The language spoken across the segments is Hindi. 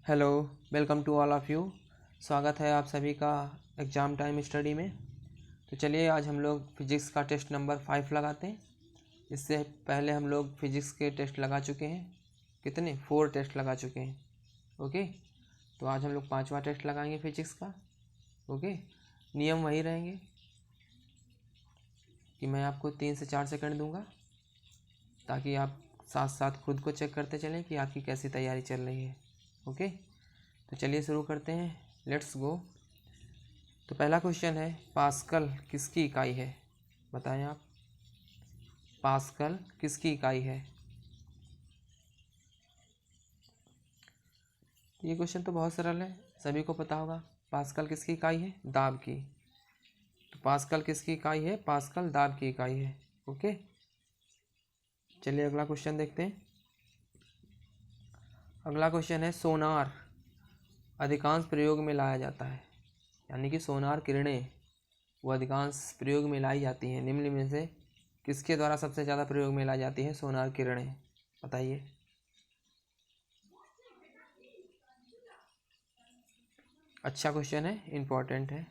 Hello, welcome to all of you. स्वागत है आप सभी का एग्ज़ाम टाइम स्टडी में। तो चलिए आज हम लोग फिज़िक्स का टेस्ट नंबर 5 लगाते हैं। इससे पहले हम लोग फिज़िक्स के टेस्ट लगा चुके हैं। कितने? 4 टेस्ट लगा चुके हैं। ओके, तो आज हम लोग 5वां टेस्ट लगाएंगे फिज़िक्स का। ओके, नियम वही रहेंगे कि मैं आपको 3 से 4 सेकंड दूंगा ताकि आप साथ साथ खुद को चेक करते चलें कि आपकी कैसी तैयारी चल रही है। ओके, तो चलिए शुरू करते हैं। Let's go. तो पहला क्वेश्चन है, पास्कल किसकी इकाई है? बताएं आप, पास्कल किसकी इकाई है? ये क्वेश्चन तो बहुत सरल है, सभी को पता होगा। पास्कल किसकी इकाई है? दाब की। तो पास्कल किसकी इकाई है? पास्कल दाब की इकाई है। ओके, चलिए अगला क्वेश्चन देखते हैं। अगला क्वेश्चन है, सोनार अधिकांश प्रयोग में लाया जाता है, यानी कि सोनार किरणें वो अधिकांश प्रयोग में लाई जाती हैं। निम्न में से किसके द्वारा सबसे ज़्यादा प्रयोग में लाई जाती है सोनार किरणें? बताइए। अच्छा क्वेश्चन है, इम्पोर्टेंट है।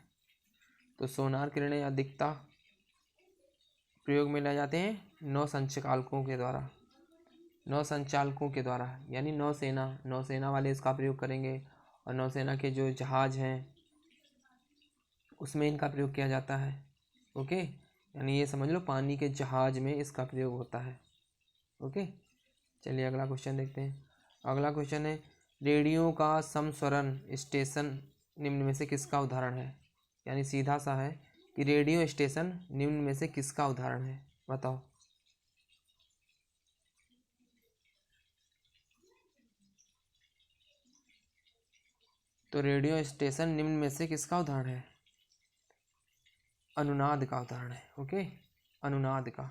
तो सोनार किरणें अधिकता प्रयोग में लाए जाते हैं नौ संचालकों के द्वारा, यानी नौसेना वाले इसका प्रयोग करेंगे। और नौसेना के जो जहाज़ हैं उसमें इनका प्रयोग किया जाता है। ओके, यानी ये समझ लो पानी के जहाज़ में इसका प्रयोग होता है। ओके, चलिए अगला क्वेश्चन देखते हैं। अगला क्वेश्चन है, रेडियो का समस्वरण स्टेशन निम्न में से किसका उदाहरण है? यानी सीधा सा है कि रेडियो स्टेशन निम्न में से किसका उदाहरण है? बताओ। तो रेडियो स्टेशन निम्न में से किसका उदाहरण है? अनुनाद का उदाहरण है। ओके, अनुनाद का,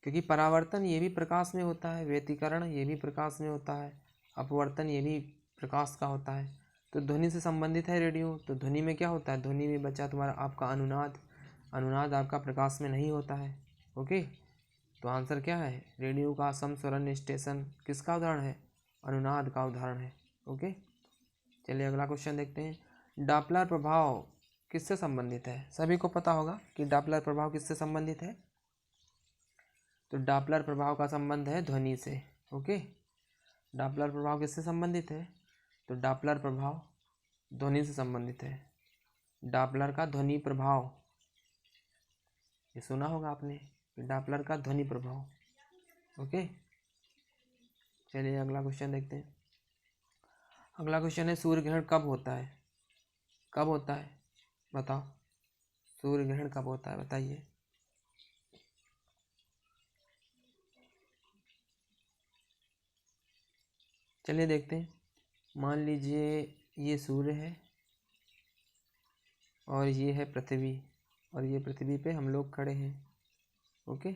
क्योंकि परावर्तन ये भी प्रकाश में होता है, व्यतिकरण ये भी प्रकाश में होता है, अपवर्तन ये भी प्रकाश का होता है। तो ध्वनि से संबंधित है रेडियो। तो ध्वनि में क्या होता है? ध्वनि में बचा तुम्हारा आपका अनुनाद। अनुनाद आपका प्रकाश में नहीं होता है। ओके, तो आंसर क्या है? रेडियो का समस्वरण स्टेशन किसका उदाहरण है? अनुनाद का उदाहरण है। ओके, चलिए अगला क्वेश्चन देखते हैं। डॉपलर प्रभाव किससे संबंधित है? सभी को पता होगा कि डॉपलर प्रभाव किससे संबंधित है। तो डॉपलर प्रभाव का संबंध है ध्वनि से। ओके, डॉपलर प्रभाव किससे संबंधित है? तो डॉपलर प्रभाव ध्वनि से संबंधित है। डॉपलर का ध्वनि प्रभाव, ये सुना होगा आपने कि डॉपलर का ध्वनि प्रभाव। ओके, चलिए अगला क्वेश्चन देखते हैं। अगला क्वेश्चन है, सूर्य ग्रहण कब होता है? कब होता है बताओ। सूर्य ग्रहण कब होता है बताइए। चलिए देखते हैं। मान लीजिए ये सूर्य है और ये है पृथ्वी, और ये पृथ्वी पे हम लोग खड़े हैं। ओके,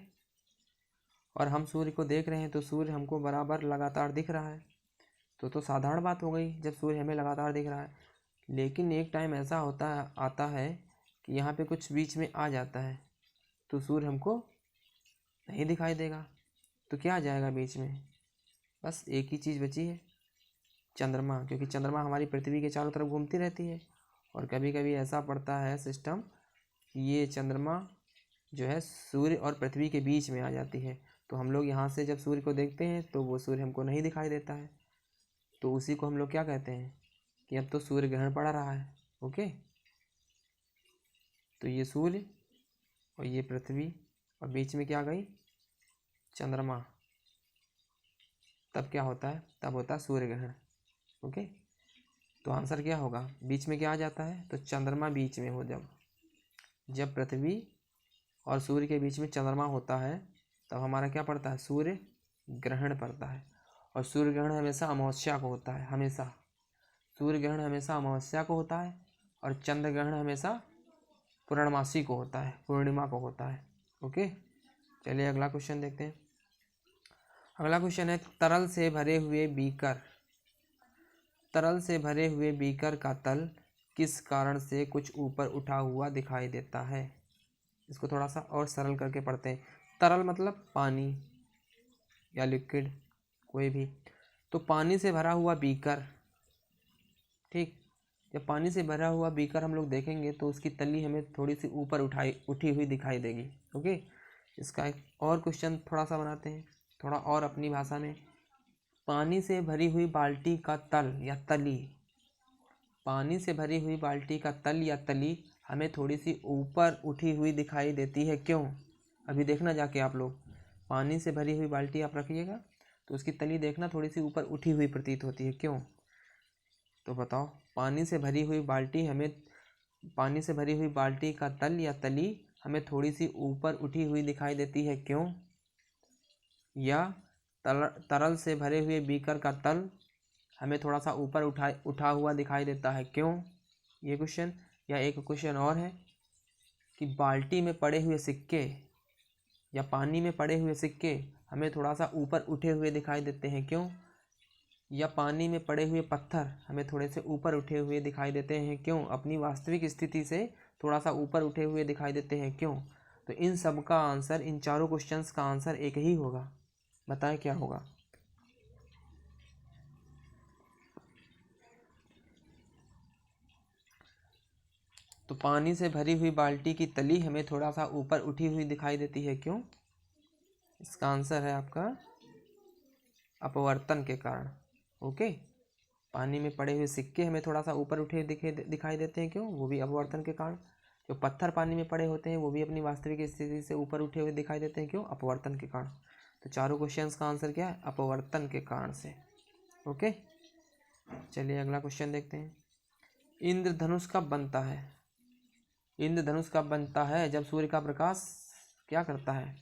और हम सूर्य को देख रहे हैं, तो सूर्य हमको बराबर लगातार दिख रहा है। तो साधारण बात हो गई जब सूर्य हमें लगातार दिख रहा है। लेकिन एक टाइम ऐसा आता है कि यहाँ पे कुछ बीच में आ जाता है, तो सूर्य हमको नहीं दिखाई देगा। तो क्या आ जाएगा बीच में? बस एक ही चीज़ बची है, चंद्रमा। क्योंकि चंद्रमा हमारी पृथ्वी के चारों तरफ घूमती रहती है, और कभी कभी ऐसा पड़ता है सिस्टम कि ये चंद्रमा जो है सूर्य और पृथ्वी के बीच में आ जाती है। तो हम लोग यहाँ से जब सूर्य को देखते हैं तो वो सूर्य हमको नहीं दिखाई देता है। तो उसी को हम लोग क्या कहते हैं कि अब तो सूर्य ग्रहण पड़ रहा है। ओके, तो ये सूर्य और ये पृथ्वी और बीच में क्या गई? चंद्रमा। तब क्या होता है? तब होता है सूर्य ग्रहण। ओके, तो आंसर क्या होगा? बीच में क्या आ जाता है? तो चंद्रमा बीच में हो, जब पृथ्वी और सूर्य के बीच में चंद्रमा होता है तब हमारा क्या पड़ता है? सूर्य ग्रहण पड़ता है। और सूर्य ग्रहण हमेशा अमावस्या को होता है, हमेशा। सूर्य ग्रहण हमेशा अमावस्या को होता है, और चंद्र ग्रहण हमेशा पूर्णमासी को होता है, पूर्णिमा को होता है। ओके, चलिए अगला क्वेश्चन देखते हैं। अगला क्वेश्चन है, तरल से भरे हुए बीकर का तल किस कारण से कुछ ऊपर उठा हुआ दिखाई देता है? इसको थोड़ा सा और सरल करके पढ़ते हैं। तरल मतलब पानी या लिक्विड, कोई भी। तो पानी से भरा हुआ बीकर, ठीक, जब पानी से भरा हुआ बीकर हम लोग देखेंगे तो उसकी तली हमें थोड़ी सी ऊपर उठी हुई दिखाई देगी। ओके, इसका एक और क्वेश्चन थोड़ा सा बनाते हैं, थोड़ा और अपनी भाषा में। पानी से भरी हुई बाल्टी का तल या तली, पानी से भरी हुई बाल्टी का तल या तली हमें थोड़ी सी ऊपर उठी हुई दिखाई देती है, क्यों? अभी देखना जाके आप लोग, पानी से भरी हुई बाल्टी आप रखिएगा तो उसकी तली देखना थोड़ी सी ऊपर उठी हुई प्रतीत होती है, क्यों? तो बताओ, पानी से भरी हुई बाल्टी हमें, पानी से भरी हुई बाल्टी का तल या तली हमें थोड़ी सी ऊपर उठी हुई दिखाई देती है, क्यों? या तरल से भरे हुए बीकर का तल हमें थोड़ा सा ऊपर उठा हुआ दिखाई देता है, क्यों? ये क्वेश्चन। या एक क्वेश्चन और है कि बाल्टी में पड़े हुए सिक्के या पानी में पड़े हुए सिक्के हमें थोड़ा सा ऊपर उठे हुए दिखाई देते हैं, क्यों? या पानी में पड़े हुए पत्थर हमें थोड़े से ऊपर उठे हुए दिखाई देते हैं, क्यों? अपनी वास्तविक स्थिति से थोड़ा सा ऊपर उठे हुए दिखाई देते हैं, क्यों? तो इन सब का आंसर, इन चारों क्वेश्चंस का आंसर एक ही होगा। बताएं क्या होगा? तो पानी से भरी हुई बाल्टी की तली हमें थोड़ा सा ऊपर उठी हुई दिखाई देती है, क्यों? इसका आंसर है आपका अपवर्तन के कारण। ओके, पानी में पड़े हुए सिक्के हमें थोड़ा सा ऊपर उठे दिखाई देते हैं, क्यों? वो भी अपवर्तन के कारण। जो पत्थर पानी में पड़े होते हैं वो भी अपनी वास्तविक स्थिति से ऊपर उठे हुए दिखाई देते हैं, क्यों? अपवर्तन के कारण। तो चारों क्वेश्चंस का आंसर क्या है? अपवर्तन के कारण से। ओके, चलिए अगला क्वेश्चन देखते हैं। इंद्रधनुष कब बनता है? इंद्रधनुष कब बनता है? जब सूर्य का प्रकाश क्या करता है?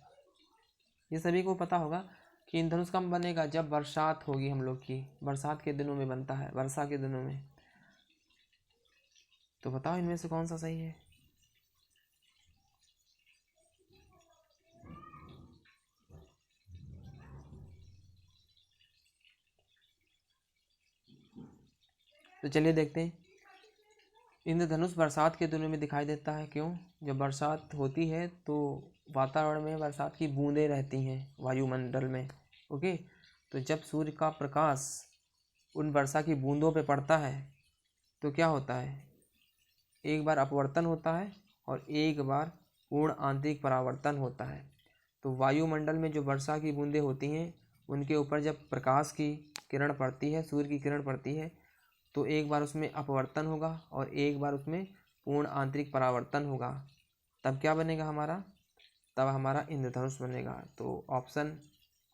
ये सभी को पता होगा कि इंद्रधनुष कब बनेगा? जब बरसात होगी हम लोग की, बरसात के दिनों में बनता है, वर्षा के दिनों में। तो बताओ इनमें से कौन सा सही है? तो चलिए देखते हैं। इंद्रधनुष बरसात के दिनों में दिखाई देता है, क्यों? जब बरसात होती है तो वातावरण में बरसात की बूंदें रहती हैं वायुमंडल में। ओके, तो जब सूर्य का प्रकाश उन वर्षा की बूंदों पे पड़ता है तो क्या होता है? एक बार अपवर्तन होता है और एक बार पूर्ण आंतरिक परावर्तन होता है। तो वायुमंडल में जो वर्षा की बूंदें होती हैं उनके ऊपर जब प्रकाश की किरण पड़ती है, सूर्य की किरण पड़ती है, तो एक बार उसमें अपवर्तन होगा और एक बार उसमें पूर्ण आंतरिक परावर्तन होगा। तब क्या बनेगा हमारा? तब हमारा इंद्रधनुष बनेगा। तो ऑप्शन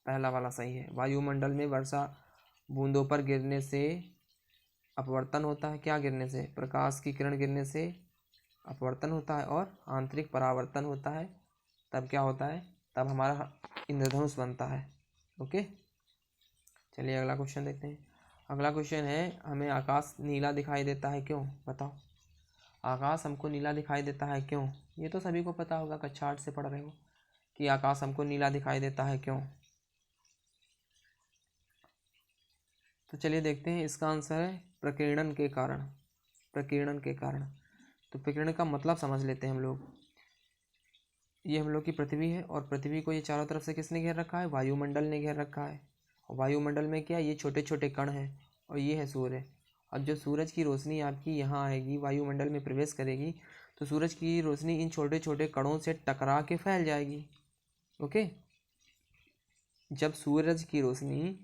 पहला वाला सही है। वायुमंडल में वर्षा बूंदों पर गिरने से अपवर्तन होता है, क्या गिरने से? प्रकाश की किरण गिरने से अपवर्तन होता है और आंतरिक परावर्तन होता है। तब क्या होता है? तब हमारा इंद्रधनुष बनता है। ओके, चलिए अगला क्वेश्चन देखते हैं। अगला क्वेश्चन है, हमें आकाश नीला दिखाई देता है, क्यों? बताओ, आकाश हमको नीला दिखाई देता है क्यों? ये तो सभी को पता होगा, कक्षा 8 से पढ़ रहे हो कि आकाश हमको नीला दिखाई देता है क्यों। तो चलिए देखते हैं, इसका आंसर है प्रकीर्णन के कारण। प्रकीर्णन के कारण। तो प्रकीर्णन का मतलब समझ लेते हैं हम लोग। ये हम लोग की पृथ्वी है और पृथ्वी को ये चारों तरफ से किसने घेर रखा है? वायुमंडल ने घेर रखा है। और वायुमंडल में क्या, ये छोटे छोटे कण हैं और ये है सूर्य। अब जो सूरज की रोशनी आपकी यहाँ आएगी, वायुमंडल में प्रवेश करेगी, तो सूरज की रोशनी इन छोटे छोटे कणों से टकरा के फैल जाएगी। ओके, जब सूरज की रोशनी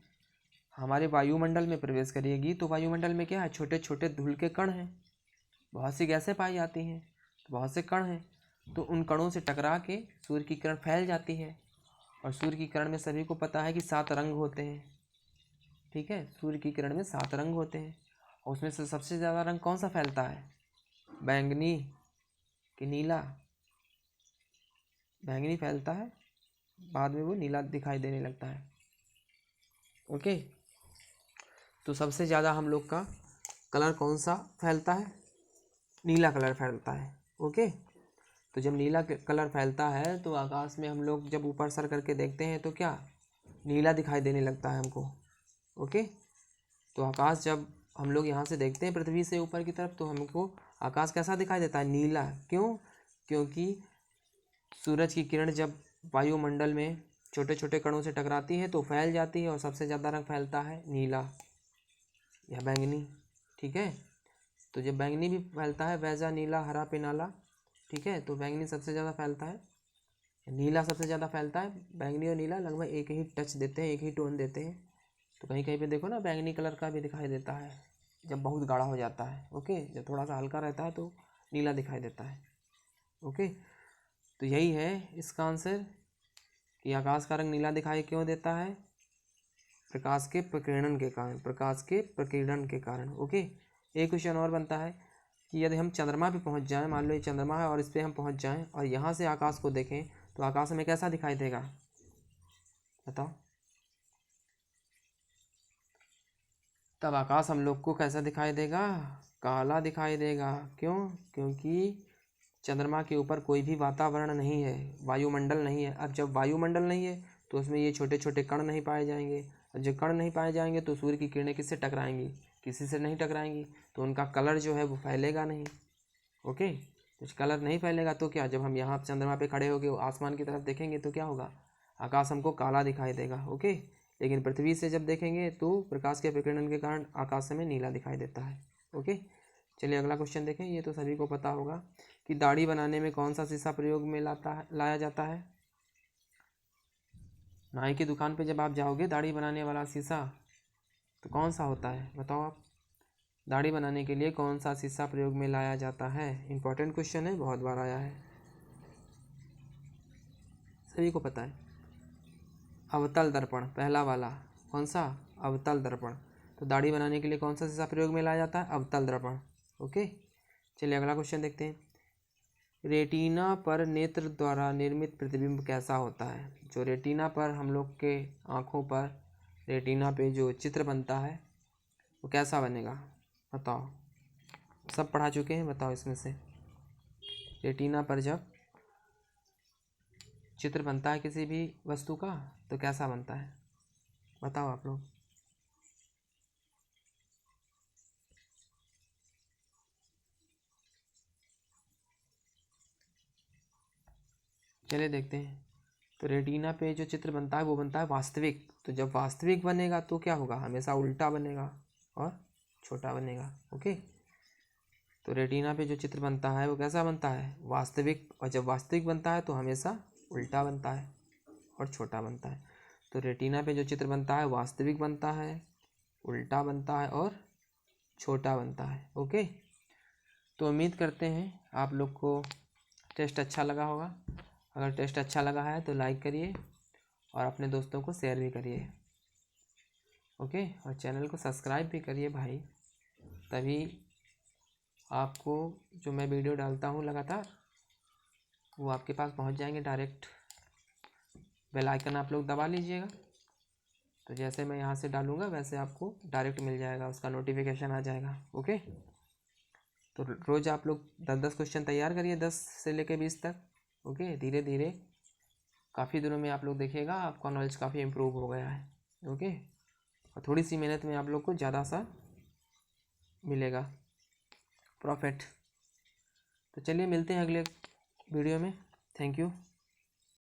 हमारे वायुमंडल में प्रवेश करेगी तो वायुमंडल में क्या है? छोटे छोटे धूल के कण हैं, बहुत सी गैसें पाई जाती हैं, तो बहुत से कण हैं, तो उन कणों से टकरा के सूर्य की किरण फैल जाती है। और सूर्य की किरण में सभी को पता है कि 7 रंग होते हैं। ठीक है, सूर्य की किरण में 7 रंग होते हैं और उसमें से सबसे ज़्यादा रंग कौन सा फैलता है? बैंगनी कि नीला? बैंगनी फैलता है, बाद में वो नीला दिखाई देने लगता है। ओके, तो सबसे ज़्यादा हम लोग का कलर कौन सा फैलता है? नीला कलर फैलता है। ओके, तो जब नीला कलर फैलता है तो आकाश में हम लोग जब ऊपर सर करके देखते हैं तो क्या, नीला दिखाई देने लगता है हमको। ओके, तो आकाश जब हम लोग यहाँ से देखते हैं पृथ्वी से ऊपर की तरफ तो हमको आकाश कैसा दिखाई देता है? नीला। क्यों? क्योंकि सूरज की किरण जब वायुमंडल में छोटे छोटे कणों से टकराती है तो फैल जाती है और सबसे ज़्यादा रंग फैलता है नीला या बैंगनी। ठीक है, तो जब बैंगनी भी फैलता है वैसा नीला हरा पिनाला। ठीक है, तो बैंगनी सबसे ज़्यादा फैलता है, नीला सबसे ज़्यादा फैलता है। बैंगनी और नीला लगभग एक ही टच देते हैं, एक ही टोन देते हैं। तो कहीं कहीं पे देखो ना बैंगनी कलर का भी दिखाई देता है जब बहुत गाढ़ा हो जाता है। ओके, जब थोड़ा सा हल्का रहता है तो नीला दिखाई देता है। ओके, तो यही है इसका आंसर कि आकाश का रंग नीला दिखाई क्यों देता है, प्रकाश के प्रकीर्णन के कारण, प्रकाश के प्रकीर्णन के कारण। ओके, एक क्वेश्चन और बनता है कि यदि हम चंद्रमा पे पहुंच जाएं, मान लो ये चंद्रमा है और इस पे हम पहुंच जाएं और यहाँ से आकाश को देखें तो आकाश में कैसा दिखाई देगा, बताओ। तब आकाश हम लोग को कैसा दिखाई देगा, काला दिखाई देगा। क्यों, क्योंकि चंद्रमा के ऊपर कोई भी वातावरण नहीं है, वायुमंडल नहीं है। अब जब वायुमंडल नहीं है तो उसमें ये छोटे छोटे कण नहीं पाए जाएंगे, और जब कण नहीं पाए जाएंगे तो सूर्य की किरणें किससे टकराएंगी, किसी से नहीं टकराएंगी, तो उनका कलर जो है वो फैलेगा नहीं। ओके, कुछ कलर नहीं फैलेगा तो क्या, जब हम यहाँ चंद्रमा पे खड़े होकर आसमान की तरफ देखेंगे तो क्या होगा, आकाश हमको काला दिखाई देगा। ओके, लेकिन पृथ्वी से जब देखेंगे तो प्रकाश के विकिरण के कारण आकाश में नीला दिखाई देता है। ओके, चलिए अगला क्वेश्चन देखें। ये तो सभी को पता होगा कि दाढ़ी बनाने में कौन सा शीशा प्रयोग में लाया जाता है। नाई की दुकान पे जब आप जाओगे दाढ़ी बनाने वाला शीशा तो कौन सा होता है, बताओ आप। दाढ़ी बनाने के लिए कौन सा शीशा प्रयोग में लाया जाता है, इंपॉर्टेंट क्वेश्चन है, बहुत बार आया है, सभी को पता है। अवतल दर्पण, पहला वाला कौन सा, अवतल दर्पण। तो दाढ़ी बनाने के लिए कौन सा शीशा प्रयोग में लाया जाता है, अवतल दर्पण। ओके, चलिए अगला क्वेश्चन देखते हैं। रेटिना पर नेत्र द्वारा निर्मित प्रतिबिंब कैसा होता है। जो रेटिना पर हम लोग के आँखों पर, रेटिना पे जो चित्र बनता है वो कैसा बनेगा, बताओ। सब पढ़ा चुके हैं, बताओ इसमें से रेटिना पर जब चित्र बनता है किसी भी वस्तु का तो कैसा बनता है, बताओ आप लोग। चलिए देखते हैं। तो रेटिना पे जो चित्र बनता है वो बनता है वास्तविक। तो जब वास्तविक बनेगा तो क्या होगा, हमेशा उल्टा बनेगा और छोटा बनेगा। ओके, तो रेटिना पे जो चित्र बनता है वो कैसा बनता है, वास्तविक। और जब वास्तविक बनता है तो हमेशा उल्टा बनता है और छोटा बनता है। तो रेटिना पे जो चित्र बनता है वास्तविक बनता है, उल्टा बनता है और छोटा बनता है। ओके, तो उम्मीद करते हैं आप लोग को टेस्ट अच्छा लगा होगा। अगर टेस्ट अच्छा लगा है तो लाइक करिए और अपने दोस्तों को शेयर भी करिए। ओके, और चैनल को सब्सक्राइब भी करिए भाई, तभी आपको जो मैं वीडियो डालता हूँ लगातार वो आपके पास पहुँच जाएंगे डायरेक्ट। बेल आइकन आप लोग दबा लीजिएगा, तो जैसे मैं यहाँ से डालूँगा वैसे आपको डायरेक्ट मिल जाएगा, उसका नोटिफिकेशन आ जाएगा। ओके, तो रोज़ आप लोग 10-10 क्वेश्चन तैयार करिए, 10 से लेकर 20 तक। ओके, धीरे धीरे काफ़ी दिनों में आप लोग देखिएगा आपका नॉलेज काफ़ी इम्प्रूव हो गया है। ओके, और थोड़ी सी मेहनत में आप लोग को ज़्यादा सा मिलेगा प्रॉफिट। तो चलिए मिलते हैं अगले वीडियो में। Thank you.